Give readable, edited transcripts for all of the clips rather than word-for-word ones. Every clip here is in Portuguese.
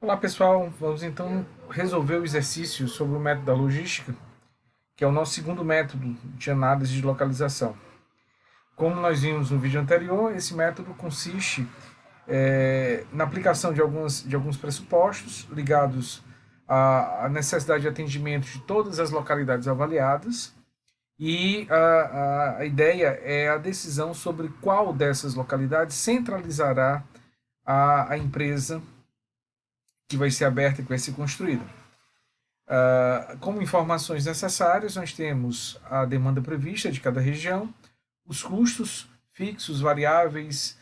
Olá pessoal, vamos então resolver o exercício sobre o método da logística, que é o nosso segundo método de análise de localização. Como nós vimos no vídeo anterior, esse método consiste na aplicação de alguns pressupostos ligados à necessidade de atendimento de todas as localidades avaliadas e a ideia é a decisão sobre qual dessas localidades centralizará a empresa que vai ser aberta e que vai ser construída. Como informações necessárias, nós temos a demanda prevista de cada região, os custos fixos, variáveis,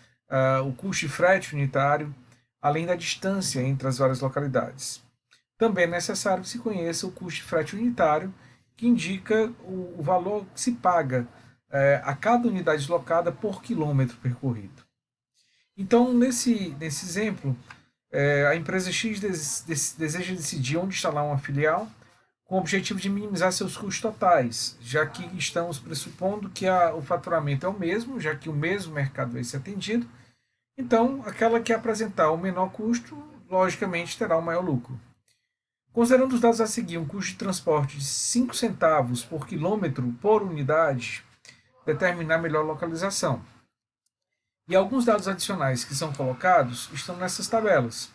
o custo de frete unitário, além da distância entre as várias localidades. Também é necessário que se conheça o custo de frete unitário, que indica o valor que se paga a cada unidade deslocada por quilômetro percorrido. Então, nesse exemplo, a empresa X deseja decidir onde instalar uma filial com o objetivo de minimizar seus custos totais, já que estamos pressupondo que o faturamento é o mesmo, já que o mesmo mercado vai ser atendido. Então, aquela que apresentar o menor custo, logicamente, terá o maior lucro. Considerando os dados a seguir, um custo de transporte de 5 centavos por quilômetro por unidade, determinar a melhor localização. E alguns dados adicionais que são colocados estão nessas tabelas.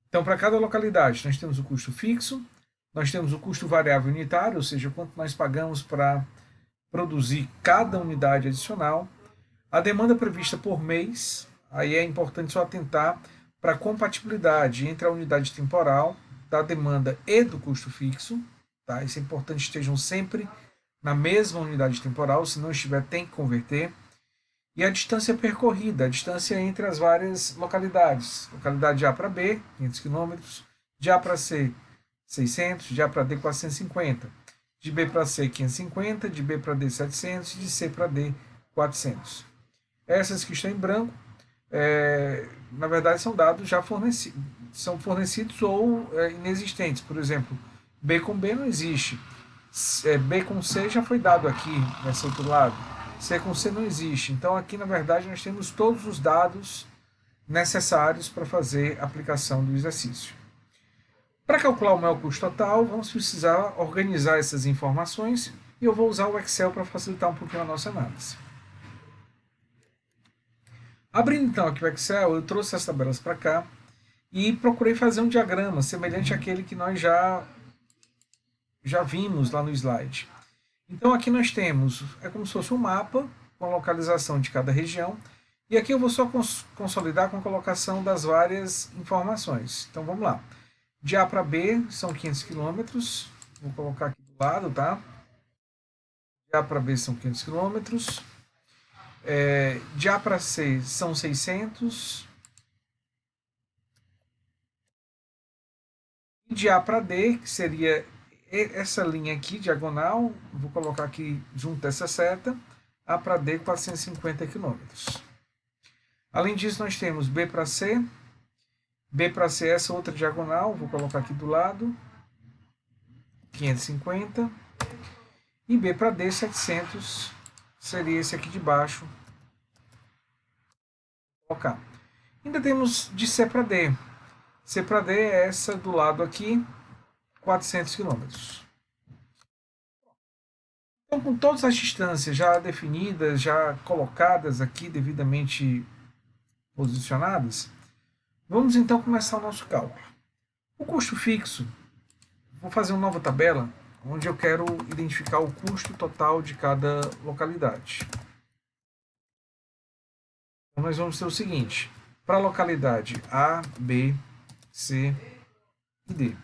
Então, para cada localidade, nós temos o custo fixo, nós temos o custo variável unitário, ou seja, quanto nós pagamos para produzir cada unidade adicional, a demanda prevista por mês, aí é importante só atentar para a compatibilidade entre a unidade temporal, da demanda e do custo fixo, tá? Isso é importante que estejam sempre na mesma unidade temporal, se não estiver, tem que converter. E a distância percorrida, a distância entre as várias localidades. Localidade de A para B, 500 km, de A para C, 600, de A para D, 450, de B para C, 550, de B para D, 700, de C para D, 400. Essas que estão em branco, na verdade, são dados já fornecidos, são fornecidos ou inexistentes. Por exemplo, B com B não existe. B com C já foi dado aqui, nesse outro lado. C com C não existe. Então, aqui, na verdade, nós temos todos os dados necessários para fazer a aplicação do exercício. Para calcular o maior custo total, vamos precisar organizar essas informações e eu vou usar o Excel para facilitar um pouquinho a nossa análise. Abrindo então aqui o Excel, eu trouxe as tabelas para cá e procurei fazer um diagrama semelhante àquele que nós já vimos lá no slide. Então aqui nós temos, é como se fosse um mapa com a localização de cada região, e aqui eu vou só consolidar com a colocação das várias informações. Então vamos lá. De A para B são 500 quilômetros, vou colocar aqui do lado, tá? De A para B são 500 quilômetros. De A para C são 600. E de A para D, que seria essa linha aqui, diagonal, vou colocar aqui junto dessa seta, A para D, 450 km. Além disso, nós temos B para C, B para C, essa outra diagonal, vou colocar aqui do lado, 550, e B para D, 700, seria esse aqui de baixo. Vou colocar. Ainda temos de C para D. C para D é essa do lado aqui, 400 km. Então, com todas as distâncias já definidas, já colocadas aqui, devidamente posicionadas, vamos então começar o nosso cálculo. O custo fixo, vou fazer uma nova tabela, onde eu quero identificar o custo total de cada localidade. Então, nós vamos ter o seguinte, para a localidade A, B, C e D.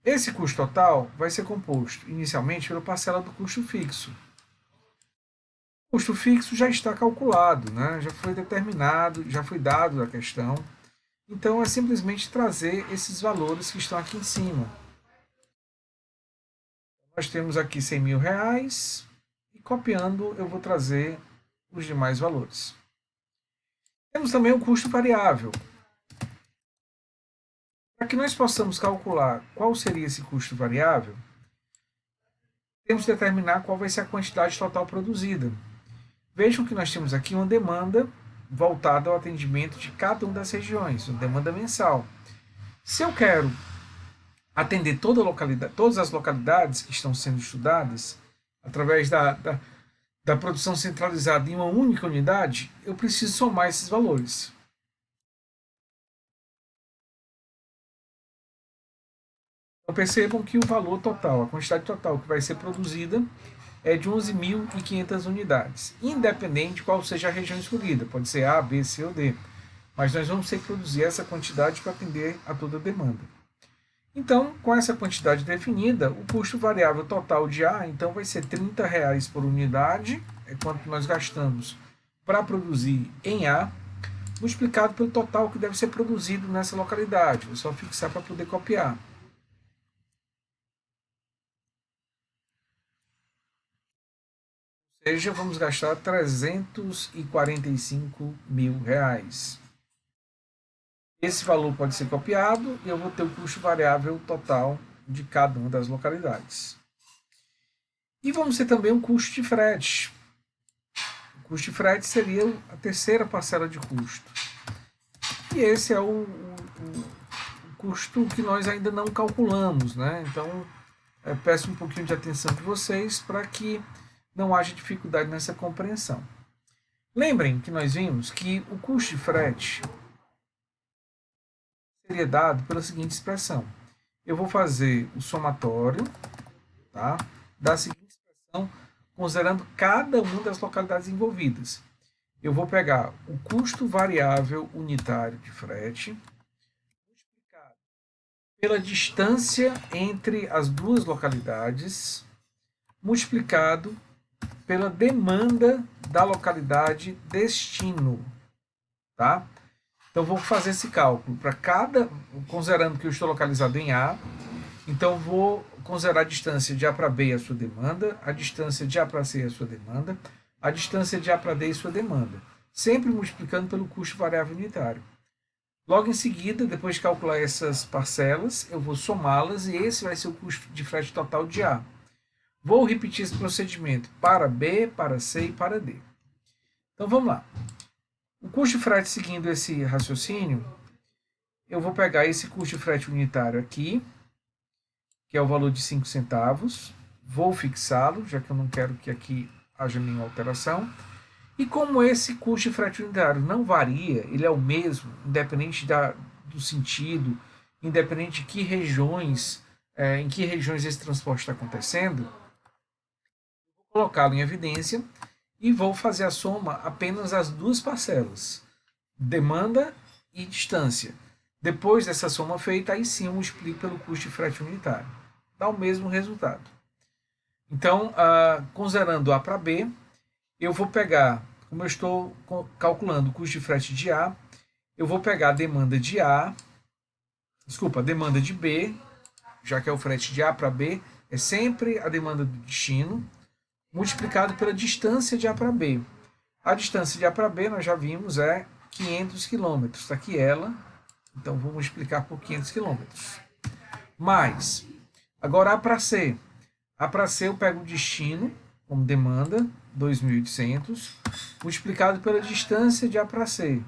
Esse custo total vai ser composto inicialmente pela parcela do custo fixo. O custo fixo já está calculado, né? Já foi determinado, já foi dado a questão. Então é simplesmente trazer esses valores que estão aqui em cima. Nós temos aqui 100 mil reais e copiando eu vou trazer os demais valores. Temos também o custo variável. Para que nós possamos calcular qual seria esse custo variável, temos que determinar qual vai ser a quantidade total produzida. Vejam que nós temos aqui uma demanda voltada ao atendimento de cada uma das regiões, uma demanda mensal. Se eu quero atender todas as localidades que estão sendo estudadas, através da produção centralizada em uma única unidade, eu preciso somar esses valores. Então percebam que o valor total, a quantidade total que vai ser produzida é de 11.500 unidades, independente de qual seja a região escolhida, pode ser A, B, C ou D, mas nós vamos ter que produzir essa quantidade para atender a toda a demanda. Então, com essa quantidade definida, o custo variável total de A então vai ser R$ 30 por unidade, é quanto nós gastamos para produzir em A, multiplicado pelo total que deve ser produzido nessa localidade. Vou só fixar para poder copiar. Ou seja, vamos gastar R$ 345.000. Esse valor pode ser copiado e eu vou ter o custo variável total de cada uma das localidades. E vamos ter também um custo de frete. O custo de frete seria a terceira parcela de custo. E esse é o custo que nós ainda não calculamos, né? Então, peço um pouquinho de atenção de vocês para que não haja dificuldade nessa compreensão. Lembrem que nós vimos que o custo de frete seria dado pela seguinte expressão. Eu vou fazer o somatório, tá, da seguinte expressão, considerando cada uma das localidades envolvidas. Eu vou pegar o custo variável unitário de frete, multiplicado pela distância entre as duas localidades, multiplicado pela demanda da localidade destino, tá? Então, vou fazer esse cálculo para cada, considerando que eu estou localizado em A, então vou considerar a distância de A para B e a sua demanda, a distância de A para C e a sua demanda, a distância de A para D e sua demanda, sempre multiplicando pelo custo variável unitário. Logo em seguida, depois de calcular essas parcelas, eu vou somá-las e esse vai ser o custo de frete total de A. Vou repetir esse procedimento para B, para C e para D. Então vamos lá. O custo de frete seguindo esse raciocínio, eu vou pegar esse custo de frete unitário aqui, que é o valor de 5 centavos, vou fixá-lo, já que eu não quero que aqui haja nenhuma alteração. E como esse custo de frete unitário não varia, ele é o mesmo, independente do sentido, independente de que regiões, em que regiões esse transporte está acontecendo, vou colocá-lo em evidência e vou fazer a soma apenas das duas parcelas, demanda e distância. Depois dessa soma feita, aí sim eu multiplico pelo custo de frete unitário. Dá o mesmo resultado. Então, considerando A para B, eu vou pegar, como eu estou calculando o custo de frete de A, eu vou pegar a demanda de A, desculpa, a demanda de B, já que é o frete de A para B, é sempre a demanda do destino, multiplicado pela distância de A para B. A distância de A para B, nós já vimos, é 500 km. Está aqui ela, então vou multiplicar por 500 km. Mais, agora A para C. A para C eu pego o destino, como demanda, 2.800, multiplicado pela distância de A para C.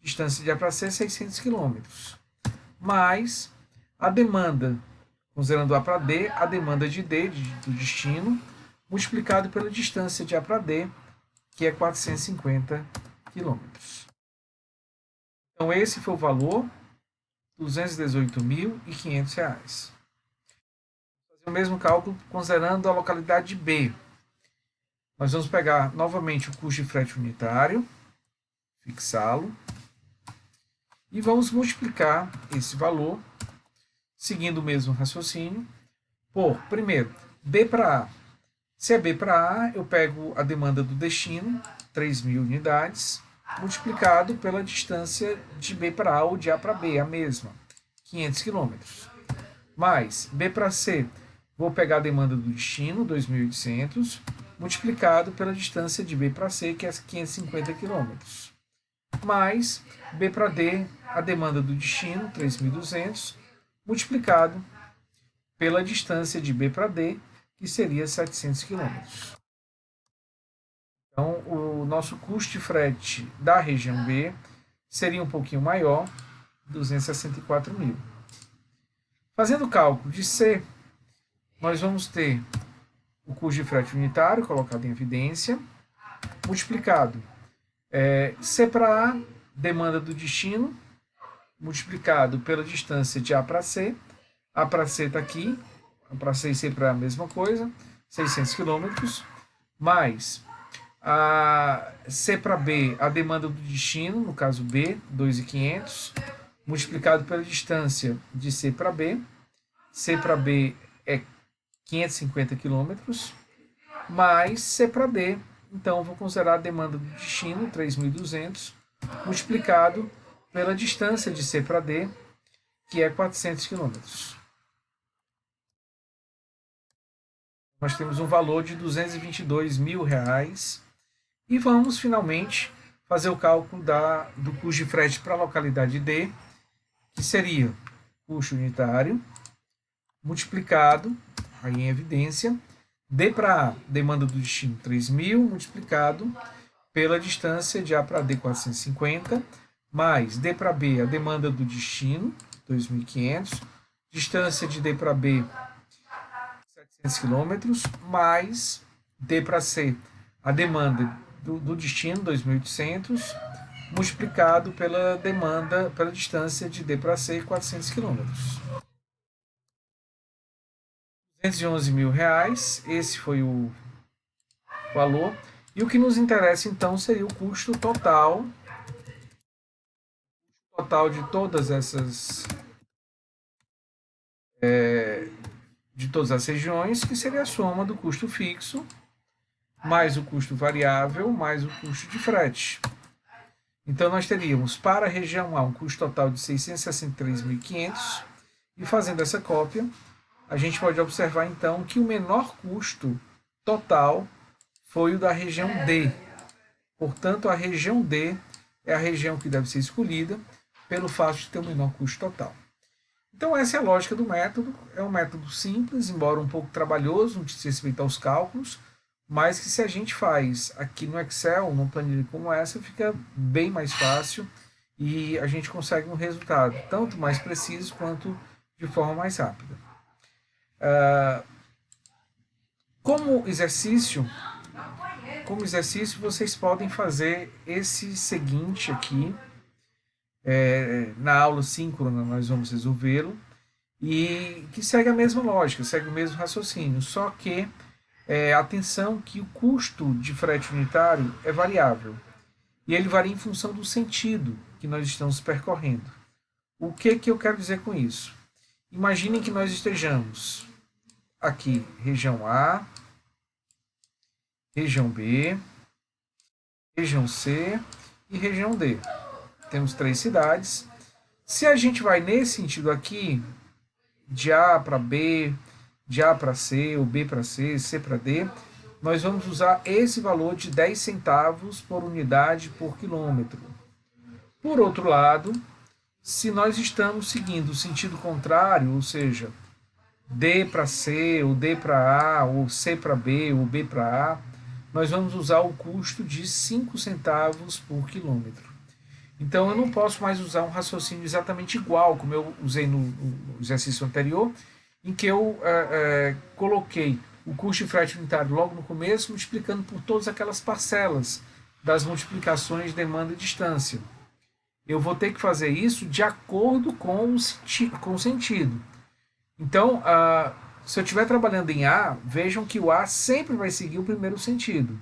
Distância de A para C, 600 km. Mais a demanda, considerando A para D, a demanda de D, do destino, multiplicado pela distância de A para D, que é 450 km. Então, esse foi o valor, R$ 218.500. Vou fazer o mesmo cálculo considerando a localidade B. Nós vamos pegar novamente o custo de frete unitário, fixá-lo, e vamos multiplicar esse valor, seguindo o mesmo raciocínio, por, primeiro, B para A. Se é B para A, eu pego a demanda do destino, 3.000 unidades, multiplicado pela distância de B para A ou de A para B, a mesma, 500 km. Mais B para C, vou pegar a demanda do destino, 2.800, multiplicado pela distância de B para C, que é 550 km. Mais B para D, a demanda do destino, 3.200, multiplicado pela distância de B para D, que seria 700 km. Então, o nosso custo de frete da região B seria um pouquinho maior, 264 mil. Fazendo o cálculo de C, nós vamos ter o custo de frete unitário, colocado em evidência, multiplicado C para A, demanda do destino, multiplicado pela distância de A para C. A para C está aqui, A para C e C para A, a mesma coisa, 600 km, mais a C para B, a demanda do destino, no caso B, 2.500, multiplicado pela distância de C para B. C para B é 550 km, mais C para D. Então, vou considerar a demanda do destino, 3.200, multiplicado pela distância de C para D, que é 400 km. Nós temos um valor de R$222 mil. E vamos, finalmente, fazer o cálculo do custo de frete para a localidade D, que seria custo unitário, multiplicado, aí em evidência, D para A, demanda do destino 3.000, multiplicado pela distância de A para D, 450, mais D para B, a demanda do destino, 2.500, distância de D para B, 700 km, mais D para C, a demanda do destino, 2.800, multiplicado pela demanda, pela distância de D para C, 400 km. R$211 mil, esse foi o valor. E o que nos interessa, então, seria o custo total de todas essas regiões, que seria a soma do custo fixo, mais o custo variável, mais o custo de frete. Então, nós teríamos para a região A um custo total de 663.500, e fazendo essa cópia, a gente pode observar, então, que o menor custo total foi o da região D. Portanto, a região D é a região que deve ser escolhida pelo fato de ter o menor custo total. Então, essa é a lógica do método. É um método simples, embora um pouco trabalhoso no que diz respeito aos cálculos, mas que se a gente faz aqui no Excel, numa planilha como essa, fica bem mais fácil e a gente consegue um resultado tanto mais preciso quanto de forma mais rápida. Como exercício, vocês podem fazer esse seguinte aqui. Na aula síncrona nós vamos resolvê-lo, e que segue a mesma lógica, segue o mesmo raciocínio, só que atenção que o custo de frete unitário é variável, e ele varia em função do sentido que nós estamos percorrendo. O que eu quero dizer com isso? Imaginem que nós estejamos aqui, região A, região B, região C e região D. Temos 3 cidades. Se a gente vai nesse sentido aqui, de A para B, de A para C, ou B para C, C para D, nós vamos usar esse valor de 10 centavos por unidade por quilômetro. Por outro lado, se nós estamos seguindo o sentido contrário, ou seja, D para C, ou D para A, ou C para B, ou B para A, nós vamos usar o custo de 5 centavos por quilômetro. Então, eu não posso mais usar um raciocínio exatamente igual, como eu usei no exercício anterior, em que eu coloquei o custo de frete unitário logo no começo, multiplicando por todas aquelas parcelas das multiplicações de demanda e distância. Eu vou ter que fazer isso de acordo com o sentido. Então, se eu estiver trabalhando em A, vejam que o A sempre vai seguir o primeiro sentido.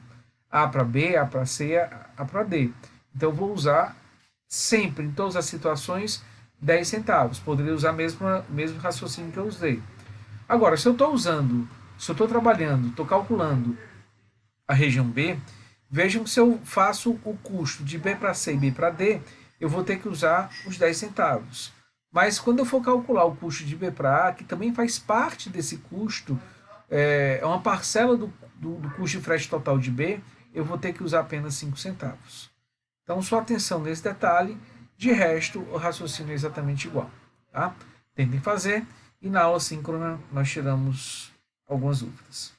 A para B, A para C, A para D. Então, eu vou usar sempre, em todas as situações, 10 centavos. Poderia usar o mesmo raciocínio que eu usei. Agora, se eu estou trabalhando, estou calculando a região B, vejam que se eu faço o custo de B para C e B para D, eu vou ter que usar os 10 centavos. Mas quando eu for calcular o custo de B para A, que também faz parte desse custo, é uma parcela do custo de frete total de B, eu vou ter que usar apenas 5 centavos. Então, só atenção nesse detalhe, de resto, o raciocínio é exatamente igual. Tá? Tentem fazer, e na aula síncrona nós tiramos algumas dúvidas.